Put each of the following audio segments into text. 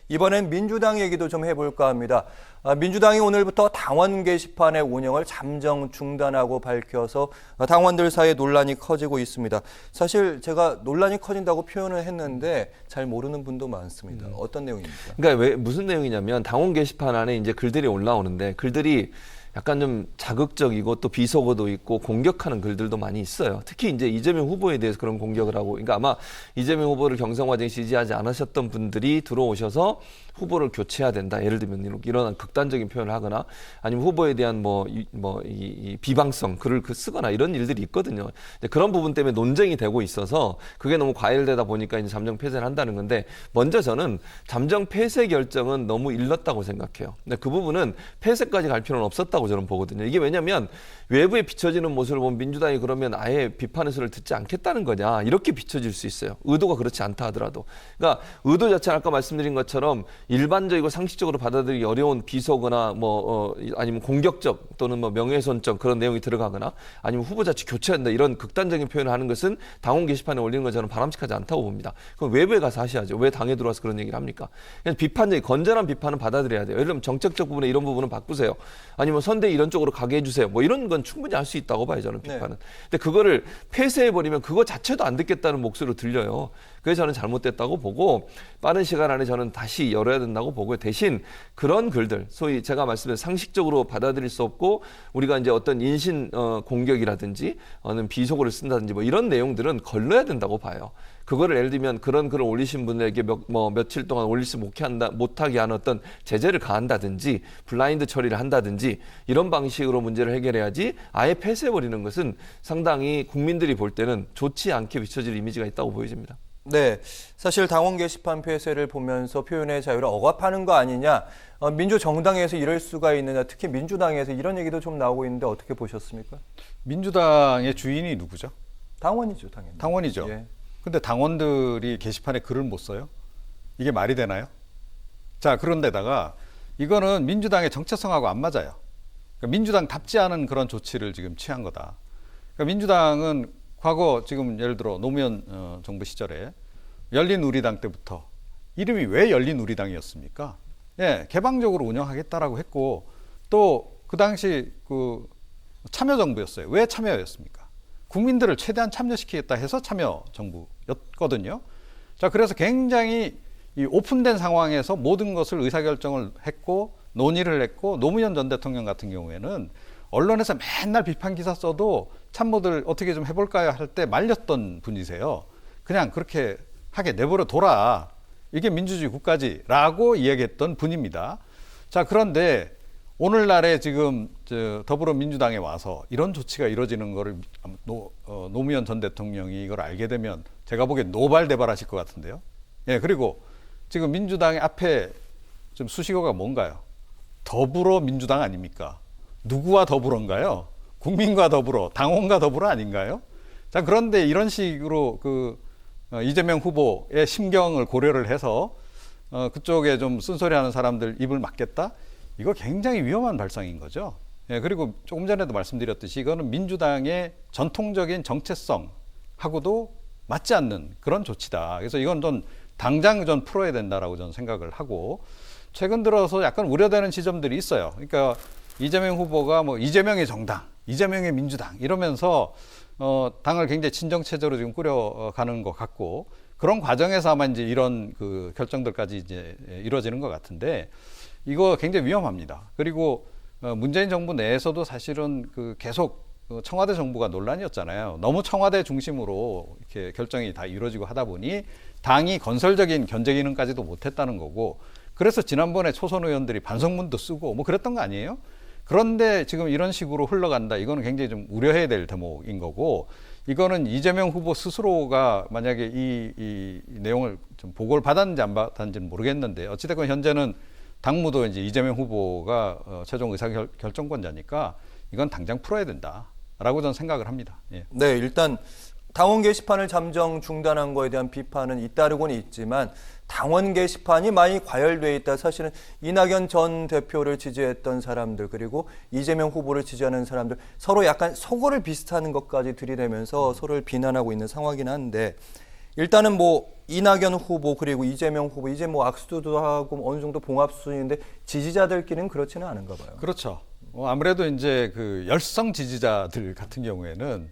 이번엔 민주당 얘기도 좀 해볼까 합니다. 민주당이 오늘부터 당원 게시판의 운영을 잠정 중단하고 밝혀서 당원들 사이에 논란이 커지고 있습니다. 사실 제가 논란이 커진다고 표현을 했는데 잘 모르는 분도 많습니다. 어떤 내용입니까? 그러니까 왜 무슨 내용이냐면 당원 게시판 안에 이제 글들이 올라오는데 글들이 약간 좀 자극적이고 또 비속어도 있고 공격하는 글들도 많이 있어요. 특히 이제 이재명 후보에 대해서 그런 공격을 하고, 그러니까 아마 이재명 후보를 경선 과정에 지지하지 않으셨던 분들이 들어오셔서 후보를 교체해야 된다. 예를 들면 이런 극단적인 표현을 하거나 아니면 후보에 대한 이 비방성 글을 쓰거나 이런 일들이 있거든요. 그런 부분 때문에 논쟁이 되고 있어서 그게 너무 과열되다 보니까 이제 잠정 폐쇄를 한다는 건데, 먼저 저는 잠정 폐쇄 결정은 너무 일렀다고 생각해요. 근데 그 부분은 폐쇄까지 갈 필요는 없었다고 저는 보거든요. 이게 왜냐하면 외부에 비춰지는 모습을 보면 민주당이 그러면 아예 비판의 수를 듣지 않겠다는 거냐, 이렇게 비춰질 수 있어요. 의도가 그렇지 않다 하더라도. 그러니까 의도 자체는 아까 말씀드린 것처럼 일반적이고 상식적으로 받아들이기 어려운 비속어나 아니면 공격적 또는 명예훼손적 그런 내용이 들어가거나 아니면 후보 자체 교체한다 이런 극단적인 표현을 하는 것은 당원 게시판에 올리는 건 저는 바람직하지 않다고 봅니다. 그럼 외부에 가서 하셔야죠. 왜 당에 들어와서 그런 얘기를 합니까? 그냥 비판적인 건전한 비판은 받아들여야 돼요. 예를 들면 정책적 부분에 이런 부분은 바꾸세요. 아니면 선대 이런 쪽으로 가게 해주세요. 뭐 이런 건 충분히 할 수 있다고 봐요, 저는 비판은. 근데 그거를 폐쇄해버리면 그거 자체도 안 듣겠다는 목소리로 들려요. 그래서 저는 잘못됐다고 보고 빠른 시간 안에 저는 다시 열어야 된다고 보고요. 대신 그런 글들, 소위 제가 말씀드린 상식적으로 받아들일 수 없고 우리가 이제 어떤 인신 공격이라든지 어느 비속어를 쓴다든지 뭐 이런 내용들은 걸러야 된다고 봐요. 그거를 예를 들면 그런 글을 올리신 분들에게 며칠 동안 올릴 수 못하게 하는 어떤 제재를 가한다든지 블라인드 처리를 한다든지 이런 방식으로 문제를 해결해야지, 아예 폐쇄해버리는 것은 상당히 국민들이 볼 때는 좋지 않게 비춰질 이미지가 있다고 보여집니다. 네, 사실 당원 게시판 폐쇄를 보면서 표현의 자유를 억압하는 거 아니냐, 민주정당에서 이럴 수가 있느냐, 특히 민주당에서 이런 얘기도 좀 나오고 있는데 어떻게 보셨습니까? 민주당의 주인이 누구죠? 당원이죠, 당연히. 당원이죠. 예. 근데 당원들이 게시판에 글을 못 써요? 이게 말이 되나요? 자, 그런데다가 이거는 민주당의 정체성하고 안 맞아요. 그러니까 민주당답지 않은 그런 조치를 지금 취한 거다. 그러니까 민주당은 과거 지금 예를 들어 노무현 정부 시절에 열린우리당 때부터 이름이 왜 열린우리당이었습니까? 예, 개방적으로 운영하겠다라고 했고, 또 그 당시 그 참여정부였어요. 왜 참여였습니까? 국민들을 최대한 참여시키겠다 해서 참여정부였거든요. 자, 그래서 굉장히 이 오픈된 상황에서 모든 것을 의사결정을 했고 논의를 했고, 노무현 전 대통령 같은 경우에는 언론에서 맨날 비판 기사 써도 참모들 어떻게 좀 해볼까요 할 때 말렸던 분이세요. 그냥 그렇게 하게 내버려 둬라, 이게 민주주의 국가지라고 이야기했던 분입니다. 자, 그런데 오늘날에 지금 더불어민주당에 와서 이런 조치가 이루어지는 거를 노무현 전 대통령이 이걸 알게 되면 제가 보기엔 노발대발하실 것 같은데요. 예, 그리고 지금 민주당의 앞에 좀 수식어가 뭔가요? 더불어민주당 아닙니까? 누구와 더불어인가요? 국민과 더불어, 당원과 더불어 아닌가요? 자, 그런데 이런 식으로 이재명 후보의 심경을 고려를 해서 그쪽에 좀 쓴소리하는 사람들 입을 막겠다? 이거 굉장히 위험한 발상인 거죠. 예, 그리고 조금 전에도 말씀드렸듯이 이거는 민주당의 전통적인 정체성하고도 맞지 않는 그런 조치다. 그래서 이건 좀 당장 좀 풀어야 된다라고 저는 생각을 하고, 최근 들어서 약간 우려되는 지점들이 있어요. 그러니까 이재명 후보가 이재명의 정당, 이재명의 민주당 이러면서 당을 굉장히 친정체제로 지금 꾸려가는 것 같고, 그런 과정에서 아마 이제 이런 그 결정들까지 이제 이루어지는 것 같은데, 이거 굉장히 위험합니다. 그리고 문재인 정부 내에서도 사실은 계속 청와대 정부가 논란이었잖아요. 너무 청와대 중심으로 이렇게 결정이 다 이루어지고 하다 보니 당이 건설적인 견제 기능까지도 못했다는 거고, 그래서 지난번에 초선 의원들이 반성문도 쓰고 그랬던 거 아니에요? 그런데 지금 이런 식으로 흘러간다. 이거는 굉장히 좀 우려해야 될 대목인 거고, 이거는 이재명 후보 스스로가 만약에 이 내용을 좀 보고를 받았는지 안 받았는지는 모르겠는데, 어찌됐건 현재는 당무도 이제 이재명 후보가 최종 의사결정권자니까 이건 당장 풀어야 된다라고 저는 생각을 합니다. 예. 네, 일단 당원 게시판을 잠정 중단한 거에 대한 비판은 잇따르고는 있지만, 당원 게시판이 많이 과열돼 있다. 사실은 이낙연 전 대표를 지지했던 사람들, 그리고 이재명 후보를 지지하는 사람들 서로 약간 속어를 비슷한 것까지 들이대면서 서로를 비난하고 있는 상황이긴 한데, 일단은 뭐 이낙연 후보 그리고 이재명 후보 이제 뭐 악수도 하고 어느 정도 봉합 수준인데 지지자들끼리는 그렇지는 않은가 봐요. 그렇죠. 아무래도 이제 그 열성 지지자들 같은 경우에는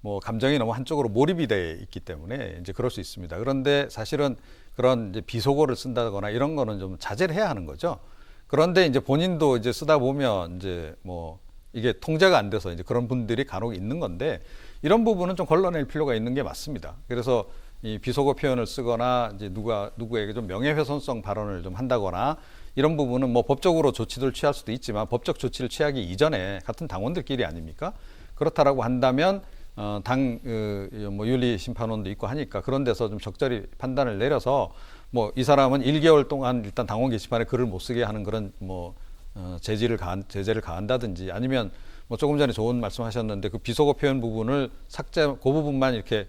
뭐 감정이 너무 한쪽으로 몰입이 돼 있기 때문에 이제 그럴 수 있습니다. 그런데 사실은 그런 이제 비속어를 쓴다거나 이런 거는 좀 자제를 해야 하는 거죠. 그런데 이제 본인도 이제 쓰다 보면 이제 뭐 이게 통제가 안 돼서 이제 그런 분들이 간혹 있는 건데 이런 부분은 좀 걸러낼 필요가 있는 게 맞습니다. 그래서 이 비속어 표현을 쓰거나 이제 누구에게 좀 명예훼손성 발언을 좀 한다거나 이런 부분은 뭐 법적으로 조치를 취할 수도 있지만 법적 조치를 취하기 이전에 같은 당원들끼리 아닙니까? 그렇다라고 한다면 뭐 윤리 심판원도 있고 하니까 그런 데서 좀 적절히 판단을 내려서 뭐 이 사람은 1개월 동안 일단 당원 게시판에 글을 못 쓰게 하는 그런 뭐 제재를 가한다든지 아니면 뭐 조금 전에 좋은 말씀하셨는데 그 비속어 표현 부분을 삭제 그 부분만 이렇게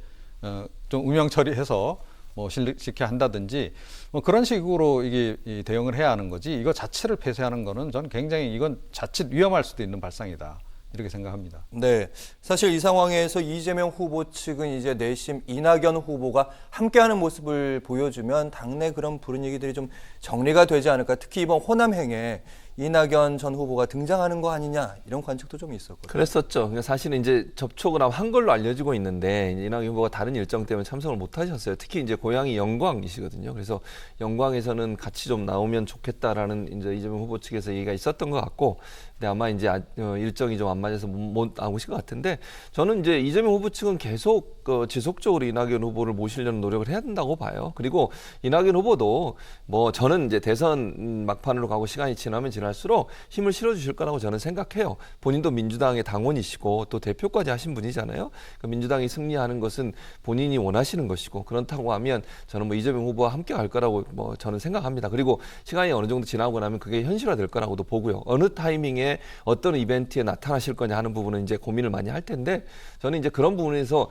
좀 음영 처리해서 뭐 실시켜 한다든지 뭐 그런 식으로 이게 대응을 해야 하는 거지 이거 자체를 폐쇄하는 거는 저는 굉장히 이건 자칫 위험할 수도 있는 발상이다 이렇게 생각합니다. 네, 사실 이 상황에서 이재명 후보 측은 이제 내심 이낙연 후보가 함께하는 모습을 보여주면 당내 그런 분위기들이 좀 정리가 되지 않을까. 특히 이번 호남행에 이낙연 전 후보가 등장하는 거 아니냐 이런 관측도 좀 있었거든요. 그랬었죠. 그러니까 사실은 이제 접촉을 한 걸로 알려지고 있는데 이낙연 후보가 다른 일정 때문에 참석을 못 하셨어요. 특히 이제 고향이 영광이시거든요. 그래서 영광에서는 같이 좀 나오면 좋겠다라는 이제 이재명 후보 측에서 얘기가 있었던 것 같고, 근데 아마 이제 일정이 좀 안 맞아서 못 나오신 것 같은데 저는 이제 이재명 후보 측은 계속 지속적으로 이낙연 후보를 모시려는 노력을 해야 된다고 봐요. 그리고 이낙연 후보도 뭐 저는 이제 대선 막판으로 가고 시간이 지나면 지날수록 힘을 실어주실 거라고 저는 생각해요. 본인도 민주당의 당원이시고 또 대표까지 하신 분이잖아요. 그러니까 민주당이 승리하는 것은 본인이 원하시는 것이고 그렇다고 하면 저는 뭐 이재명 후보와 함께 갈 거라고 뭐 저는 생각합니다. 그리고 시간이 어느 정도 지나고 나면 그게 현실화될 거라고도 보고요. 어느 타이밍에 어떤 이벤트에 나타나실 거냐 하는 부분은 이제 고민을 많이 할 텐데 저는 이제 그런 부분에서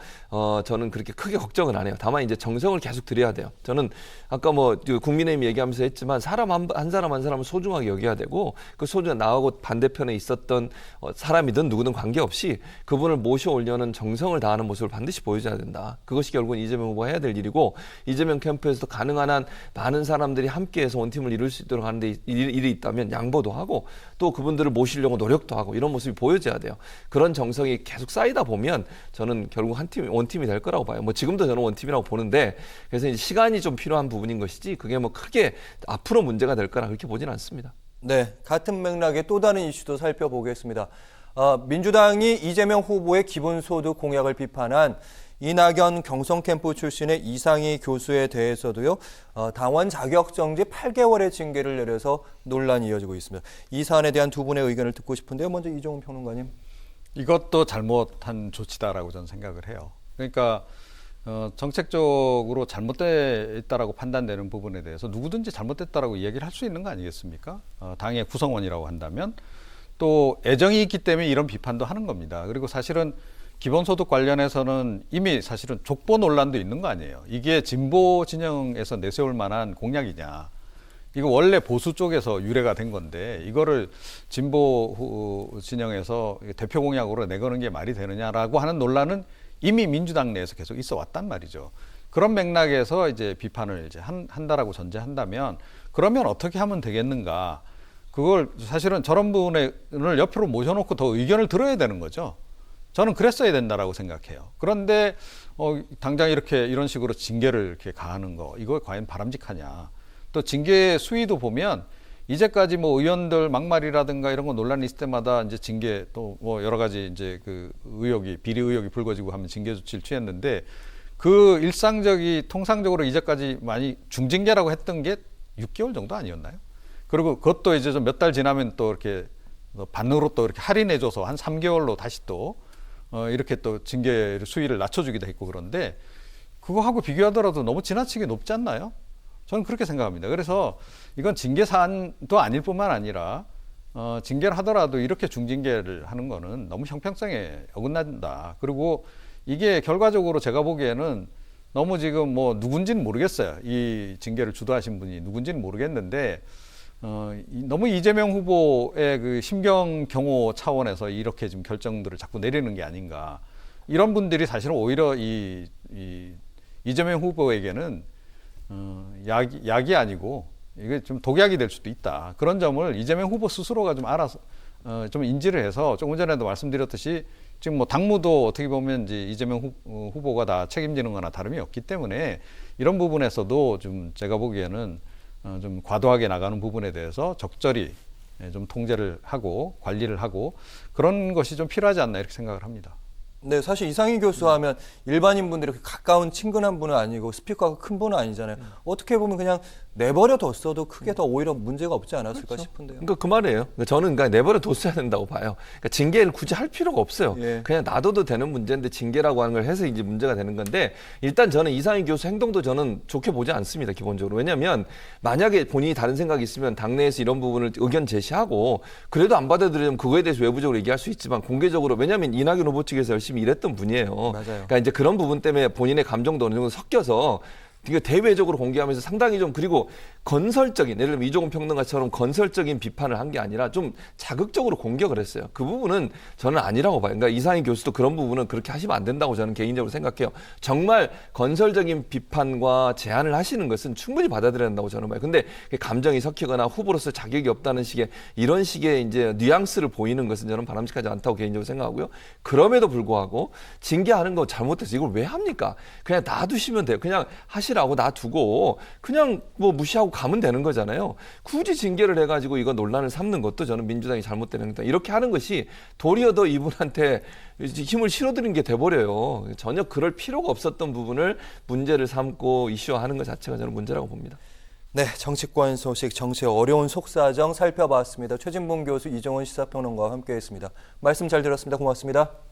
저는 그렇게 크게 걱정은 안 해요. 다만 이제 정성을 계속 드려야 돼요. 저는 아까 뭐 국민의힘 얘기하면서 했지만 사람 한 사람 한 사람을 소중하게 여겨야 되고 그 소중한 나하고 반대편에 있었던 사람이든 누구든 관계없이 그분을 모셔오려는 정성을 다하는 모습을 반드시 보여줘야 된다. 그것이 결국은 이재명 후보가 해야 될 일이고 이재명 캠프에서도 가능한 한 많은 사람들이 함께해서 원팀을 이룰 수 있도록 하는데 일이 있다면 양보도 하고 또 그분들을 모시려고 노력도 하고 이런 모습이 보여져야 돼요. 그런 정성이 계속 쌓이다 보면 저는 결국 원팀이 될 거라고 봐요. 뭐 지금도 저는 원팀이라고 보는데 그래서 이제 시간이 좀 필요한 부분인 것이지 그게 뭐 크게 앞으로 문제가 될 거라 그렇게 보지는 않습니다. 네, 같은 맥락의 또 다른 이슈도 살펴보겠습니다. 민주당이 이재명 후보의 기본소득 공약을 비판한 이낙연 경성캠프 출신의 이상희 교수에 대해서도요, 당원 자격정지 8개월의 징계를 내려서 논란이 이어지고 있습니다. 이 사안에 대한 두 분의 의견을 듣고 싶은데요. 먼저 이종훈 평론가님. 이것도 잘못한 조치다라고 저는 생각을 해요. 그러니까 정책적으로 잘못됐다라고 판단되는 부분에 대해서 누구든지 잘못됐다라고 이야기를 할 수 있는 거 아니겠습니까? 당의 구성원이라고 한다면 또 애정이 있기 때문에 이런 비판도 하는 겁니다. 그리고 사실은 기본소득 관련해서는 이미 사실은 족보 논란도 있는 거 아니에요. 이게 진보 진영에서 내세울 만한 공약이냐. 이거 원래 보수 쪽에서 유래가 된 건데 이거를 진보 진영에서 대표 공약으로 내거는 게 말이 되느냐라고 하는 논란은 이미 민주당 내에서 계속 있어 왔단 말이죠. 그런 맥락에서 이제 비판을 이제 한다라고 전제한다면 그러면 어떻게 하면 되겠는가? 그걸 사실은 저런 분을 옆으로 모셔놓고 더 의견을 들어야 되는 거죠. 저는 그랬어야 된다라고 생각해요. 그런데 당장 이런 식으로 징계를 이렇게 가하는 거 이거 과연 바람직하냐? 또 징계 수위도 보면 이제까지 뭐 의원들 막말이라든가 이런 거 논란이 있을 때마다 이제 징계 또 뭐 여러 가지 이제 그 비리 의혹이 불거지고 하면 징계 조치를 취했는데 그 통상적으로 이제까지 많이 중징계라고 했던 게 6개월 정도 아니었나요? 그리고 그것도 이제 좀 몇 달 지나면 또 이렇게 반으로 또 이렇게 할인해줘서 한 3개월로 다시 또 이렇게 또 징계 수위를 낮춰주기도 했고 그런데 그거하고 비교하더라도 너무 지나치게 높지 않나요? 저는 그렇게 생각합니다. 그래서 이건 징계 사안도 아닐 뿐만 아니라 징계를 하더라도 이렇게 중징계를 하는 거는 너무 형평성에 어긋난다. 그리고 이게 결과적으로 제가 보기에는 너무 지금 뭐 누군지는 모르겠어요. 이 징계를 주도하신 분이 누군지는 모르겠는데 너무 이재명 후보의 그 심경 경호 차원에서 이렇게 지금 결정들을 자꾸 내리는 게 아닌가. 이런 분들이 사실은 오히려 이 이재명 후보에게는 약이 아니고 이게 좀 독약이 될 수도 있다. 그런 점을 이재명 후보 스스로가 좀 알아서 좀 인지를 해서 조금 전에도 말씀드렸듯이 지금 뭐 당무도 어떻게 보면 이제 이재명 후보가 다 책임지는 거나 다름이 없기 때문에 이런 부분에서도 좀 제가 보기에는 좀 과도하게 나가는 부분에 대해서 적절히 좀 통제를 하고 관리를 하고 그런 것이 좀 필요하지 않나 이렇게 생각을 합니다. 네, 사실 이상희 교수 하면 일반인 분들이 가까운 친근한 분은 아니고 스피커가 큰 분은 아니잖아요. 어떻게 보면 그냥 내버려 뒀어도 크게 더 오히려 문제가 없지 않았을까 그렇죠. 싶은데요. 그러니까 그 말이에요. 그러니까 저는 내버려 뒀어야 된다고 봐요. 그러니까 징계를 굳이 할 필요가 없어요. 예. 그냥 놔둬도 되는 문제인데 징계라고 하는 걸 해서 이제 문제가 되는 건데 일단 저는 이상희 교수 행동도 저는 좋게 보지 않습니다. 기본적으로. 왜냐하면 만약에 본인이 다른 생각이 있으면 당내에서 이런 부분을 의견 제시하고 그래도 안 받아들이면 그거에 대해서 외부적으로 얘기할 수 있지만 공개적으로 왜냐하면 이낙연 후보 측에서 열심히 일했던 분이에요. 맞아요. 그러니까 이제 그런 부분 때문에 본인의 감정도 어느 정도 섞여서 이게 대외적으로 공개하면서 상당히 좀 그리고 건설적인 예를 들면 이종훈 평론가처럼 건설적인 비판을 한 게 아니라 좀 자극적으로 공격을 했어요. 그 부분은 저는 아니라고 봐요. 그러니까 이상희 교수도 그런 부분은 그렇게 하시면 안 된다고 저는 개인적으로 생각해요. 정말 건설적인 비판과 제안을 하시는 것은 충분히 받아들여야 한다고 저는 봐요. 근데 감정이 섞이거나 후보로서 자격이 없다는 식의 이런 식의 이제 뉘앙스를 보이는 것은 저는 바람직하지 않다고 개인적으로 생각하고요. 그럼에도 불구하고 징계하는 거 잘못돼서 이걸 왜 합니까? 그냥 놔두시면 돼요. 그냥 하시라고 놔두고 그냥 뭐 무시하고 가면 되는 거잖아요. 굳이 징계를 해가지고 이거 논란을 삼는 것도 저는 민주당이 잘못된 행동. 이렇게 하는 것이 도리어 더 이분한테 힘을 실어드리는 게 돼버려요. 전혀 그럴 필요가 없었던 부분을 문제를 삼고 이슈화하는 것 자체가 저는 문제라고 봅니다. 네, 정치권 소식, 정치의 어려운 속사정 살펴봤습니다. 최진봉 교수, 이종훈 시사평론가와 함께했습니다. 말씀 잘 들었습니다. 고맙습니다.